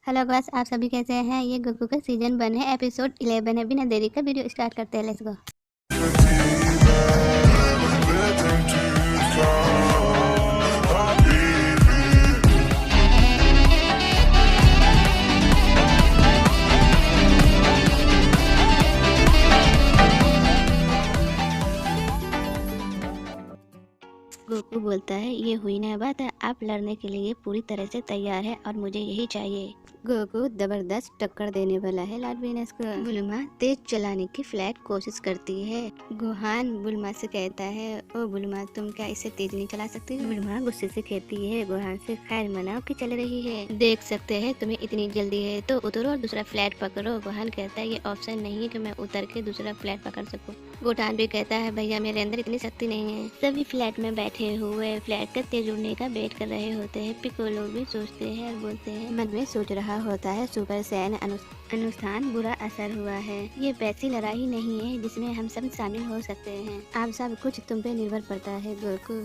Hello बस आप सभी कैसे हैं। ये गोकू का सीजन 1 है, एपिसोड 11 है। बिना देरी का वीडियो स्टार्ट करते हैं, लेट्स गो। गोकू बोलता है, ये हुई ना बात है, आप लड़ने के लिए पूरी तरह से तैयार है और मुझे यही चाहिए। गोकू जबरदस्त टक्कर देने वाला है लॉर्ड वीनस को। बुल्मा तेज चलाने की फ्लैट कोशिश करती है। गोहान बुल्मा से कहता है, ओ बुल्मा तुम क्या इसे तेज नहीं चला सकती? बुल्मा गुस्से से कहती है गोहान से, खैर मनाओ कि चल रही है, देख सकते हैं तुम्हें इतनी जल्दी है तो उतरो और दूसरा फ्लैट पकड़ो। गोहान कहता है, ये ऑप्शन नहीं है कि मैं उतर के दूसरा फ्लैट पकड़ सकूं। गोटान भी कहता है, भैया मेरे अंदर इतनी शक्ति नहीं है। सभी फ्लैट में बैठे हुए फ्लैट का तेज उड़ने का वेट कर रहे होते हैं। पिकोलो भी सोचते हैं और बोलते हैं, मन में सोच रहा होता है, सुपर सैन अनुष्ठान बुरा असर हुआ है। ये वैसी लड़ाई नहीं है जिसमें हम सब शामिल हो सकते हैं। आप सब कुछ तुम पे निर्भर पड़ता है गोकू।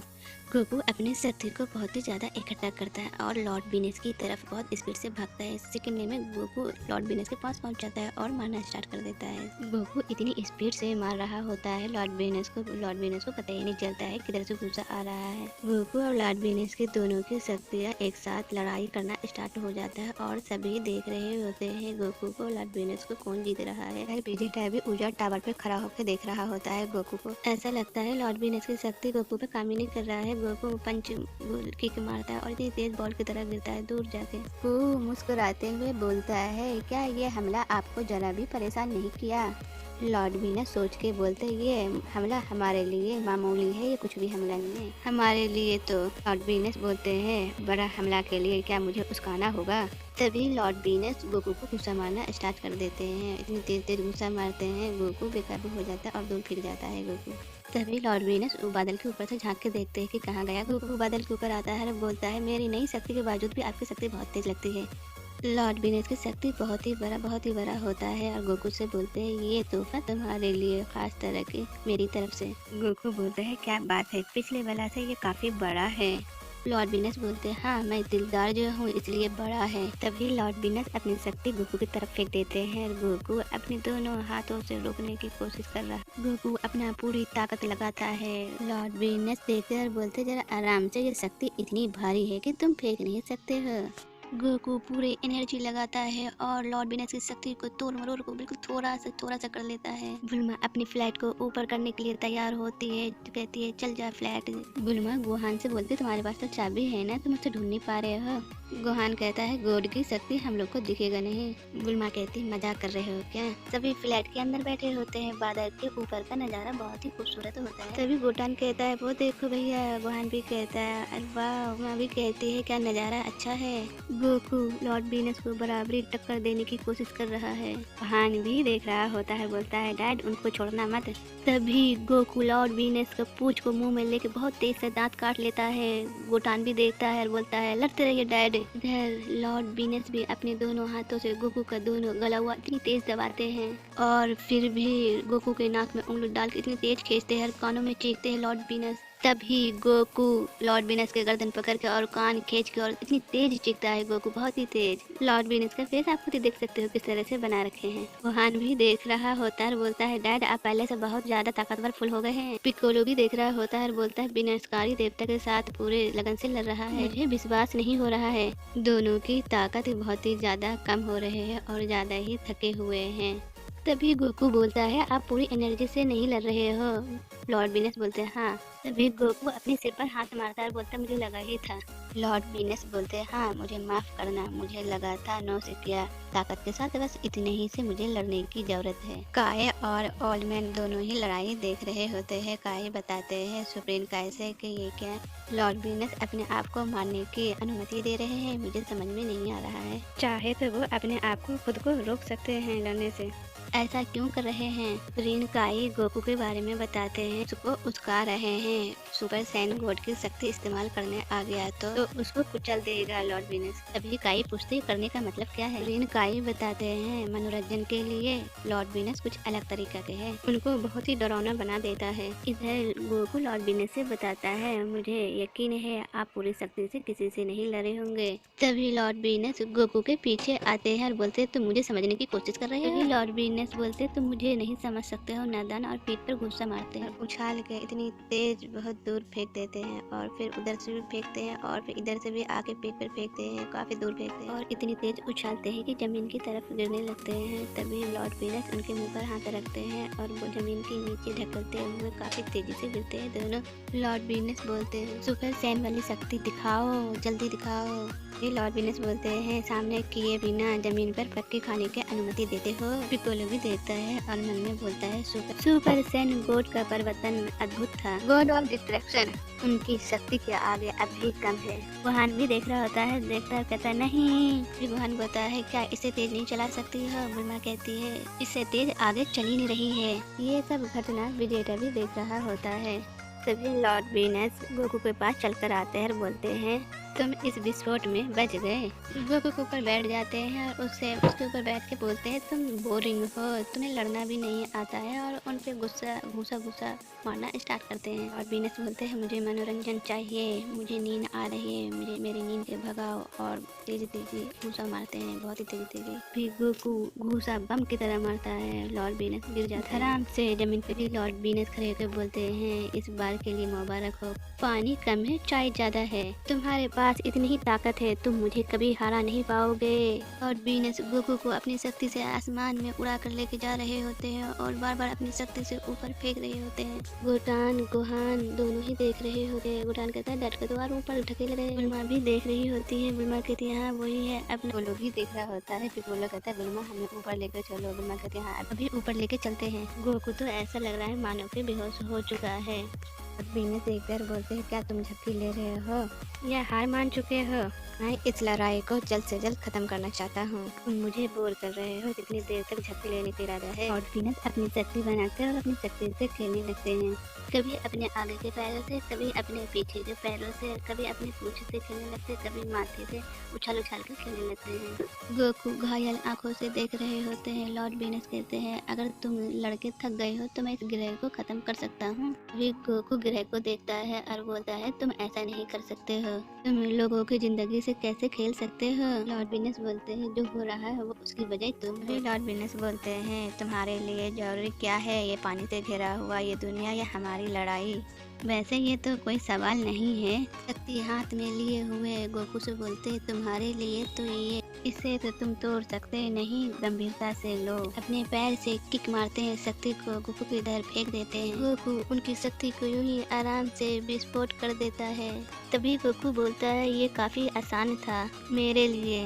गोकू अपने शक्ति को बहुत ही ज्यादा इकट्ठा करता है और लॉर्ड बीनस की तरफ बहुत स्पीड से भागता है। सेकंड में गोकू लॉर्ड बीनस के पास पहुंच जाता है और मारना स्टार्ट कर देता है। गोकू इतनी स्पीड से मार रहा होता है लॉर्ड बीनस को पता ही नहीं चलता है किधर से गुस्सा आ रहा है। गोकू और लॉर्ड बीनस के दोनों की शक्तियाँ एक साथ लड़ाई करना स्टार्ट हो जाता है और सभी देख रहे होते हैं गोकू को लॉर्ड बीनस को कौन जीत रहा है। विजेटा भी ऊर्जा टावर पे खड़ा होकर देख रहा होता है गोकू को। ऐसा लगता है लॉर्ड बीनस की शक्ति गोकू पे काम ही नहीं कर रहा है। गोकू पंच किक मारता है और इतनी तेज बॉल की तरह गिरता है दूर जाके। वो मुस्कुराते हुए बोलता है, क्या ये हमला आपको जरा भी परेशान नहीं किया? लॉर्ड बीनस सोच के बोलते, ये हमला हमारे लिए मामूली है, ये कुछ भी हमला नहीं है हमारे लिए। तो लॉर्ड बीनस बोलते हैं, बड़ा हमला के लिए क्या मुझे उसकाना होगा? तभी लॉर्ड बीनस गोकू को गुस्सा मारना स्टार्ट कर देते हैं। इतनी तेज तेज गुस्सा मारते हैं, गोकू बेकाबू हो जाता है और दूर फिर जाता है गोकू। तभी लॉर्ड बीनस बादल के ऊपर से झांक के देखते हैं कि कहाँ गया। गोकू बादल के ऊपर आता है और बोलता है, मेरी नई शक्ति के बावजूद भी आपकी शक्ति बहुत तेज लगती है। लॉर्ड बीनस की शक्ति बहुत ही बड़ा होता है और गोकू से बोलते हैं, ये तोहफा तुम्हारे लिए खास तरह की मेरी तरफ से। गोकू बोलते हैं, क्या बात है, पिछले वाला से ये काफी बड़ा है। लॉर्ड बीनस बोलते हैं, हाँ मैं दिलदार जो हूँ इसलिए बड़ा है। तभी लॉर्ड बीनस अपनी शक्ति गोकू की तरफ फेंक देते हैं। गोकू अपने दोनों हाथों से रोकने की कोशिश कर रहा है। गोकू अपना पूरी ताकत लगाता है। लॉर्ड बीनस देखते और बोलते, जरा आराम से, ये शक्ति इतनी भारी है कि तुम फेंक नहीं सकते हो। गोकू पूरे एनर्जी लगाता है और लॉर्ड बीनस की शक्ति को तोड़ मरोड़ को बिल्कुल थोड़ा सा कर लेता है। बुल्मा अपनी फ्लैट को ऊपर करने के लिए तैयार होती है, कहती है, चल जा फ्लैट। बुल्मा गोहान से बोलती, तुम्हारे पास तो चाबी है ना, तुम उसे ढूंढ नहीं पा रहे हो? गोहान कहता है, गॉड की शक्ति हम लोग को दिखेगा नहीं। बुल्मा कहती, मजाक कर रहे हो क्या? सभी फ्लैट के अंदर बैठे होते हैं। बादल के ऊपर का नजारा बहुत ही खूबसूरत होता है। तभी गोटान कहता है, वो देखो भैया। गोहान भी कहता है, अरे वाह। उमा भी कहती है, क्या नजारा अच्छा है। गोकू लॉर्ड बीनस को बराबरी टक्कर देने की कोशिश कर रहा है। गोहान भी देख रहा होता है, बोलता है, डैड उनको छोड़ना मत। तभी गोकू लॉर्ड बीनस का पूंछ को मुंह में लेके बहुत तेज से दांत काट लेता है। गोटान भी देखता है और बोलता है, लड़ते रहिए डैड। इधर लॉर्ड बीनस भी अपने दोनों हाथों से गोकू का दोनों गला हुआ इतनी तेज दबाते हैं और फिर भी गोकू के नाक में उंगली डाल के इतनी तेज खींचते हैं और कानों में चीखते हैं लॉर्ड बीनस। तभी गोकू लॉर्ड बीनस के गर्दन पकड़ के और कान खींच के और इतनी तेज चीखता है गोकू, बहुत ही तेज। लॉर्ड बीनस का फेस आप खुद ही देख सकते हो किस तरह से बना रखे हैं। गोहान भी देख रहा होता है और बोलता है, डैड आप पहले से बहुत ज्यादा ताकतवर फुल हो गए हैं। पिकोलो भी देख रहा होता है और बोलता है, विनाशकारी देवता के साथ पूरे लगन से लड़ रहा है, मुझे विश्वास नहीं हो रहा है। दोनों की ताकत बहुत ही ज्यादा कम हो रहे हैं और ज्यादा ही थके हुए हैं। तभी गोकू बोलता है, आप पूरी एनर्जी से नहीं लड़ रहे हो। लॉर्ड बीनस बोलते हैं, हाँ। तभी गोकू अपने सिर पर हाथ मारता है और बोलता है, मुझे लगा ही था। लॉर्ड बीनस बोलते हैं, हाँ मुझे माफ करना, मुझे लगा था नो सिकिया ताकत के साथ, बस इतने ही से मुझे लड़ने की जरूरत है। काय और ओल्डमैन दोनों ही लड़ाई देख रहे होते हैं। काय बताते हैं सुप्रीम काय से कि ये क्या लॉर्ड बीनस अपने आप को मारने की अनुमति दे रहे हैं, मुझे समझ में नहीं आ रहा है। चाहे तो वो अपने आप को खुद को रोक सकते हैं लड़ने से। ऐसा क्यों कर रहे हैं? रीन काई गोकू के बारे में बताते हैं, उसको उस्का रहे हैं। सुपर सैन गोड की शक्ति इस्तेमाल करने आ गया तो उसको कुचल देगा लॉर्ड वीनस। तभी काई पूछते करने का मतलब क्या है? रीन काई बताते हैं मनोरंजन के लिए लॉर्ड वीनस कुछ अलग तरीका के है, उनको बहुत ही डरावना बना देता है। इधर गोकू लॉर्ड वीनस से बताता है, मुझे यकीन है आप पूरी शक्ति से किसी से नहीं लड़े होंगे। तभी लॉर्ड वीनस गोकू के पीछे आते हैं और बोलते तुम मुझे समझने की कोशिश कर रहे हो। लॉर्ड वीनस बोलते तुम मुझे नहीं समझ सकते हो नादान, और पीठ पर गुस्सा मारते हैं, उछाल के इतनी तेज बहुत दूर फेंक देते हैं, और फिर उधर से भी फेंकते हैं और फिर इधर से भी आके पीठ पर फेंकते हैं, काफी दूर फेंकते हैं और इतनी तेज उछालते हैं कि जमीन की तरफ गिरने लगते हैं। तभी लॉर्ड वीनस उनके मुंह पर हाथ रखते हैं और वो जमीन के नीचे ढकलते हुए काफी तेजी से गिरते हैं दोनों। लॉर्ड वीनस बोलते हैं सुपर सैन वाली शक्ति दिखाओ, जल्दी दिखाओ। ये लॉर्ड वीनस बोलते हैं सामने किए बिना जमीन पर पक्के खाने की अनुमति देते हो। पिकोलो भी देता है और मन में बोलता है सुपर सैन गोड का परिवर्तन अद्भुत था, गॉड ऑफ डिस्ट्रैक्शन उनकी शक्ति के आगे अभी कम है। वहान भी देख रहा होता है, देखता है कहता है नहीं। फिर वहान बोलता है क्या इससे तेज नहीं चला सकती हो? बुलमा कहती है इससे तेज आगे चल ही नहीं रही है। ये सब घटना विजेटा भी देख रहा होता है। तभी लॉर्ड वीनस गोकू के पास चलकर आते हैं और बोलते हैं तुम इस विस्फोट में बच गए। गोकू के ऊपर बैठ जाते हैं और उसके ऊपर बैठ के बोलते हैं तुम बोरिंग हो, तुम्हें लड़ना भी नहीं आता है, और उन पे गुस्सा मारना स्टार्ट करते हैं। और वीनस बोलते हैं मुझे मनोरंजन चाहिए, मुझे नींद आ रही है, मुझे मेरी नींद के भगाओ, और तेजी घूसा मारते हैं, बहुत ही तेजी। फिर गोकू घूसा बम की तरह मारता है, लॉर्ड वीनस गिर जाता है आराम से जमीन पे। लॉर्ड वीनस खड़े होकर बोलते हैं इस बार के लिए मुबारक हो, पानी कम है चाय ज्यादा है, तुम्हारे पास इतनी ही ताकत है, तुम मुझे कभी हरा नहीं पाओगे। और वीनस गोकू को अपनी शक्ति से आसमान में उड़ा कर लेके जा रहे होते हैं और बार बार अपनी शक्ति से ऊपर फेंक रहे होते हैं। गोहान दोनों ही देख रहे होते हैं। गोहान कहता है डट कर तो और ऊपर ढकेल रहे हैं। बुलमा भी देख रही होती है। बुलमा कहती है हाँ वही है, अपने गोलो भी देख रहा होता है। फिर गोलो कहता है बुलमा हमें ऊपर लेकर चलो। बुलमा कहती है हाँ अभी ऊपर लेके चलते हैं। गोकू तो ऐसा लग रहा है मानो कि बेहोश हो चुका है। वीनस देखकर बोलते हैं क्या तुम झपकी ले रहे हो या हार मान चुके हो? मैं इस लड़ाई को जल्द से जल्द खत्म करना चाहता हूँ, तुम मुझे बोर कर रहे हो, कितनी देर तक झपकी लेने का इरादा है? और वीनस अपनी शक्ति बनाते हैं और अपनी शक्ति से खेलने लगते हैं, कभी अपने आगे के पैरों से, कभी अपने पीछे के पैरों से, कभी अपनी पूंछ से खेलने लगते, कभी माथे से उछाल कर खेलने लगते हैं। गोकू घायल आंखों से देख रहे होते हैं। लॉर्ड वीनस कहते हैं अगर तुम लड़के थक गए हो तो मैं इस ग्रह को खत्म कर सकता हूँ। वे गोकू ग्रह को देखता है और बोलता है तुम ऐसा नहीं कर सकते हो, तुम लोगों की जिंदगी से कैसे खेल सकते हो? लॉर्ड वीनस बोलते हैं जो हो रहा है वो उसकी वजह तुम हो। लॉर्ड वीनस बोलते हैं तुम्हारे लिए जरूरी क्या है, ये पानी से घिरा हुआ ये दुनिया या हमारी लड़ाई? वैसे ये तो कोई सवाल नहीं है। शक्ति हाथ में लिए हुए गोकू से बोलते तुम्हारे लिए तो ये, इसे तो तुम तोड़ सकते नहीं, गंभीरता से लो। अपने पैर से किक मारते हैं, शक्ति को गोकू की इधर फेंक देते हैं। गोकू उनकी शक्ति को यूं ही आराम से विस्फोट कर देता है। तभी गोकू बोलता है ये काफी आसान था मेरे लिए।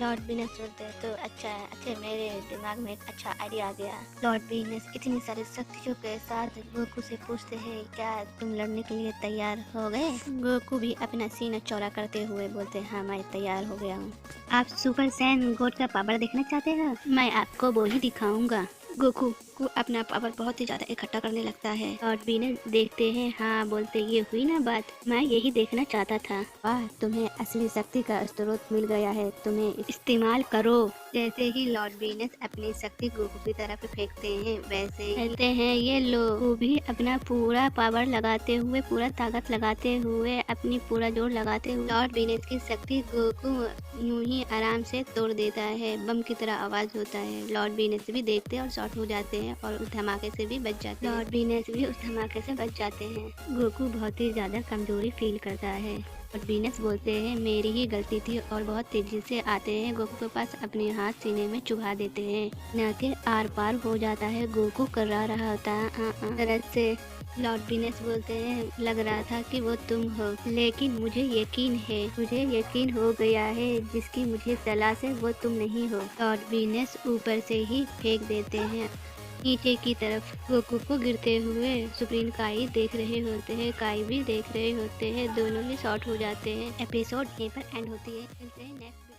लॉर्ड वीनस बोलते हैं तो अच्छा मेरे दिमाग में एक अच्छा आइडिया आ गया। लॉर्ड वीनस इतनी सारी शक्तियों के साथ गोकू से पूछते हैं क्या तुम लड़ने के लिए तैयार हो गए? गोकू भी अपना सीना चौड़ा करते हुए बोलते हैं हाँ मैं तैयार हो गया हूँ। आप सुपर सैन गोड का पावर देखना चाहते हो? मैं आपको वो ही दिखाऊंगा। गोकू को अपना पावर बहुत ही ज्यादा इकट्ठा करने लगता है और वीनस देखते हैं हाँ बोलते ये हुई ना बात, मैं यही देखना चाहता था। वाह तुम्हें असली शक्ति का स्रोत मिल गया है, तुम्हें इस्तेमाल करो। जैसे ही लॉर्ड वीनस अपनी शक्ति गोकू की तरफ फेंकते हैं वैसे कहते हैं ये लो। वो भी अपना पूरा पावर लगाते हुए, पूरा ताकत लगाते हुए, अपनी पूरा जोर लगाते हुए लॉर्ड वीनस की शक्ति गोकू यूं ही आराम से तोड़ देता है। बम की तरह आवाज होता है। लॉर्ड वीनस भी देखते हैं और शॉर्ट हो जाते हैं और उस धमाके से भी बच जाते हैं। लॉर्ड वीनस भी उस धमाके से बच जाते हैं। गोकू बहुत ही ज्यादा कमजोरी फील करता है और वीनस बोलते हैं मेरी ही गलती थी और बहुत तेजी से आते हैं गोकू के पास, अपने हाथ सीने में चुभा देते हैं। न के आर पार हो जाता है। गोकू कर रहा होता है दर्द से। लॉर्ड वीनस बोलते हैं लग रहा था कि वो तुम हो, लेकिन मुझे यकीन हो गया है जिसकी मुझे सलाह से वो तुम नहीं हो। लॉर्ड वीनस ऊपर से ही फेंक देते हैं नीचे की तरफ। गोकू को गिरते हुए सुप्रीम काई देख रहे होते हैं, काई भी देख रहे होते हैं, दोनों ही शॉर्ट हो जाते हैं। एपिसोड यहीं पर एंड होती है। मिलते हैं नेक्स्ट